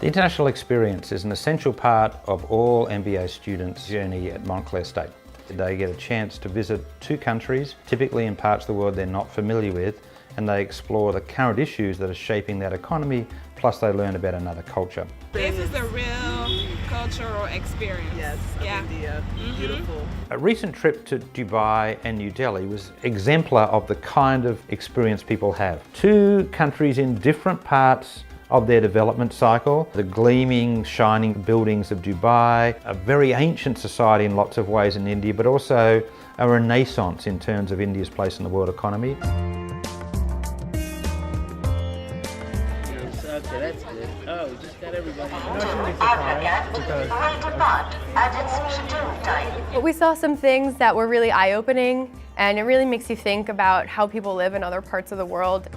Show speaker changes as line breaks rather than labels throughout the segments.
The international experience is an essential part of all MBA students' journey at Montclair State. They get a chance to visit 2 countries, typically in parts of the world they're not familiar with, and they explore the current issues that are shaping that economy, plus they learn about another culture.
This is a real cultural experience.
Yes, India. Beautiful.
A recent trip to Dubai and New Delhi was exemplar of the kind of experience people have. 2 countries in different parts of their development cycle. The gleaming, shining buildings of Dubai, a very ancient society in lots of ways in India, but also a renaissance in terms of India's place in the world economy.
Okay, that's good. Oh, we just got everybody.
But we saw some things that were really eye-opening, and it really makes you think about how people live in other parts of the world.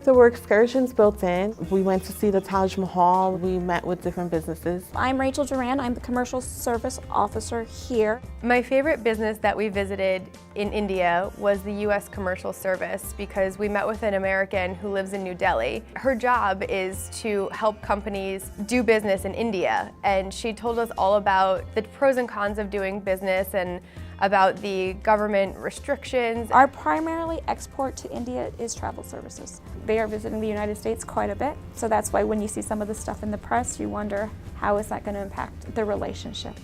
There were excursions built in. We went to see the Taj Mahal. We met with different businesses.
I'm Rachel Duran. I'm the Commercial Service Officer here.
My favorite business that we visited in India was the U.S. Commercial Service because we met with an American who lives in New Delhi. Her job is to help companies do business in India, and she told us all about the pros and cons of doing business and about the government restrictions.
Our primarily export to India is travel services. They are visiting the United States quite a bit, so that's why when you see some of the stuff in the press, you wonder how is that going to impact the relationship.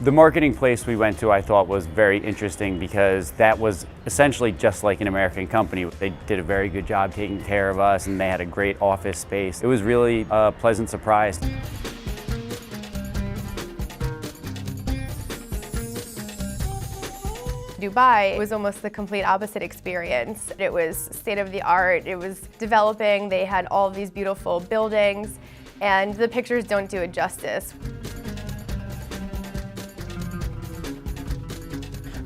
The marketing place we went to I thought was very interesting because that was essentially just like an American company. They did a very good job taking care of us and they had a great office space. It was really a pleasant surprise.
Dubai was almost the complete opposite experience. It was state-of-the-art, it was developing, they had all of these beautiful buildings, and the pictures don't do it justice.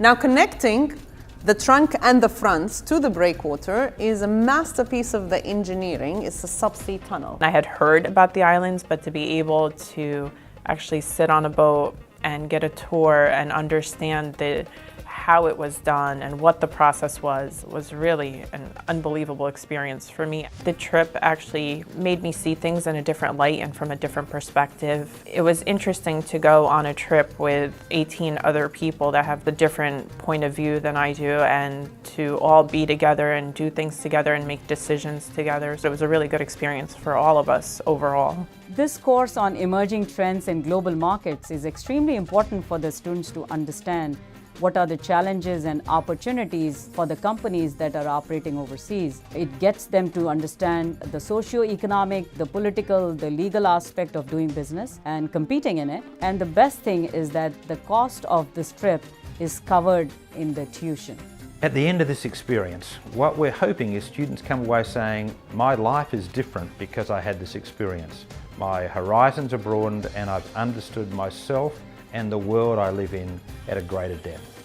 Now connecting the trunk and the fronts to the breakwater is a masterpiece of the engineering. It's a subsea tunnel.
I had heard about the islands, but to be able to actually sit on a boat and get a tour and understand how it was done and what the process was really an unbelievable experience for me. The trip actually made me see things in a different light and from a different perspective. It was interesting to go on a trip with 18 other people that have the different point of view than I do and to all be together and do things together and make decisions together. So it was a really good experience for all of us overall.
This course on emerging trends in global markets is extremely important for the students to understand what are the challenges and opportunities for the companies that are operating overseas. It gets them to understand the socio-economic, the political, the legal aspect of doing business and competing in it. And the best thing is that the cost of this trip is covered in the tuition.
At the end of this experience, what we're hoping is students come away saying, my life is different because I had this experience. My horizons are broadened and I've understood myself and the world I live in at a greater depth.